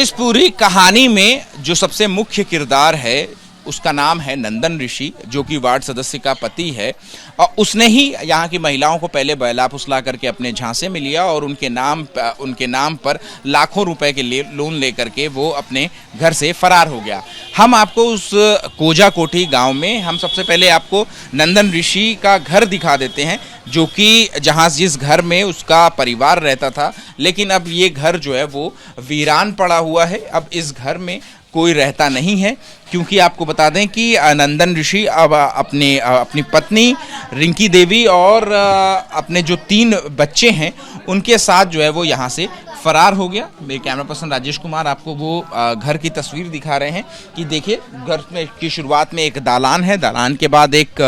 इस पूरी कहानी में जो सबसे मुख्य किरदार है उसका नाम है नंदन ऋषि, जो कि वार्ड सदस्य का पति है। और उसने ही यहाँ की महिलाओं को पहले बहला फुसला करके अपने झांसे में लिया और उनके नाम पर लाखों रुपए के लोन लेकर के वो अपने घर से फरार हो गया। हम आपको उस कोजा कोठी गांव में हम सबसे पहले आपको नंदन ऋषि का घर दिखा देते हैं, जो कि जिस घर में उसका परिवार रहता था, लेकिन अब ये घर जो है वो वीरान पड़ा हुआ है। अब इस घर में कोई रहता नहीं है, क्योंकि आपको बता दें कि नंदन ऋषि अब अपनी पत्नी रिंकी देवी और अपने जो 3 बच्चे हैं उनके साथ जो है वो यहाँ से फरार हो गया। मेरे कैमरा पर्सन राजेश कुमार आपको वो घर की तस्वीर दिखा रहे हैं कि देखिए, घर में की शुरुआत में एक दालान है, दालान के बाद एक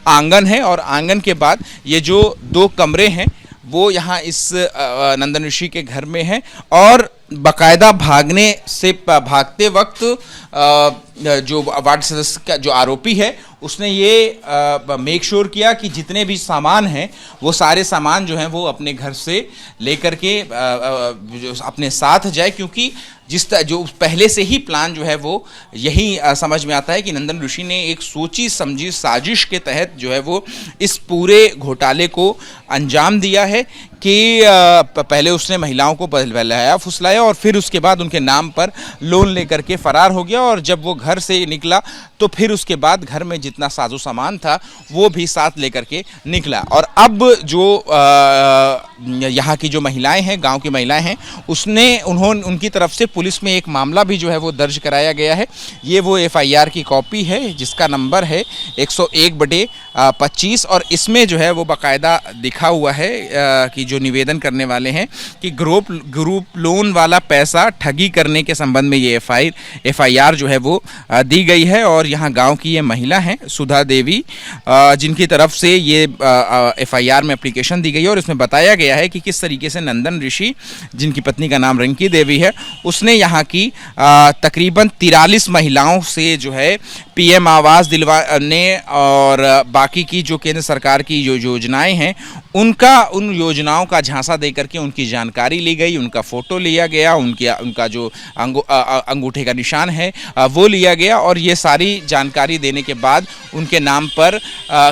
आंगन है और आंगन के बाद ये जो 2 कमरे हैं वो यहाँ इस नंदन ऋषि के घर में है। और बाकायदा भागते वक्त जो वार्ड सदस्य का जो आरोपी है उसने ये मेक श्योर किया कि जितने भी सामान हैं वो सारे सामान जो हैं वो अपने घर से लेकर के अपने साथ जाए, क्योंकि जो पहले से ही प्लान जो है वो यही समझ में आता है कि नंदन ऋषि ने एक सोची समझी साजिश के तहत जो है वो इस पूरे घोटाले को अंजाम दिया है कि पहले उसने महिलाओं को बहलाया फुसलाया और फिर उसके बाद उनके नाम पर लोन लेकर के फरार हो गया। और जब वो घर से निकला तो फिर उसके बाद घर में जितना साजो सामान था वो भी साथ लेकर के निकला। और अब जो यहाँ की जो महिलाएं हैं, गांव की महिलाएं हैं, उनकी तरफ से पुलिस में एक मामला भी जो है वो दर्ज कराया गया है। ये वो FIR की कॉपी है जिसका नंबर है 101/25 और इसमें जो है वो बाकायदा लिखा हुआ है कि जो निवेदन करने वाले हैं कि ग्रुप लोन वाला पैसा ठगी करने के संबंध में ये FIR जो है वो दी गई है। और यहाँ गांव की ये महिला हैं सुधा देवी, जिनकी तरफ से ये FIR में एप्लीकेशन दी गई है और इसमें बताया गया है कि किस तरीके से नंदन ऋषि, जिनकी पत्नी का नाम रिंकी देवी है, उसने यहाँ की तकरीबन 43 महिलाओं से जो है PM आवास दिलवाने और बाकी की जो केंद्र सरकार की जो योजनाएं हैं उन योजनाओं का झांसा दे करके उनकी जानकारी ली गई, उनका फ़ोटो लिया गया, उनका जो अंगूठे का निशान है वो लिया गया। और ये सारी जानकारी देने के बाद उनके नाम पर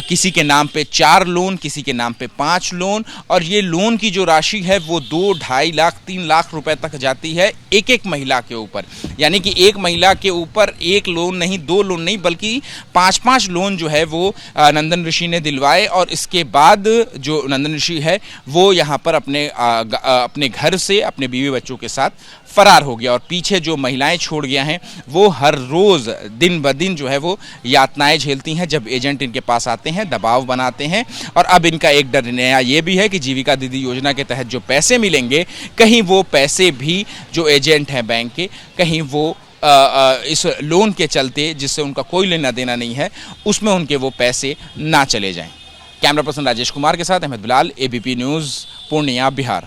किसी के नाम पे 4 लोन, किसी के नाम पे 5 लोन, और ये लोन की जो राशि है वो 2, 2.5 लाख, 3 लाख रुपए तक जाती है एक महिला के ऊपर। यानी कि एक महिला के ऊपर 1 लोन नहीं, 2 लोन नहीं, बल्कि 5-5 लोन जो है वो नंदन ऋषि ने दिलवाए। और इसके बाद जो नंदन ऋषि है वो यहाँ पर अपने घर से अपने बीवी बच्चों के साथ फरार हो गया। और पीछे जो महिलाएं छोड़ गया हैं वो हर रोज़ दिन ब दिन जो है वो यातनाएं झेलती हैं जब एजेंट इनके पास आते हैं, दबाव बनाते हैं। और अब इनका एक डर नया ये भी है कि जीविका दीदी योजना के तहत जो पैसे मिलेंगे, कहीं वो पैसे भी जो एजेंट हैं बैंक के, कहीं वो इस लोन के चलते, जिससे उनका कोई लेना देना नहीं है, उसमें उनके वो पैसे ना चले जाएं। कैमरा पर्सन राजेश कुमार के साथ अहमद बिलाल, ABP न्यूज़, पूर्णिया, बिहार।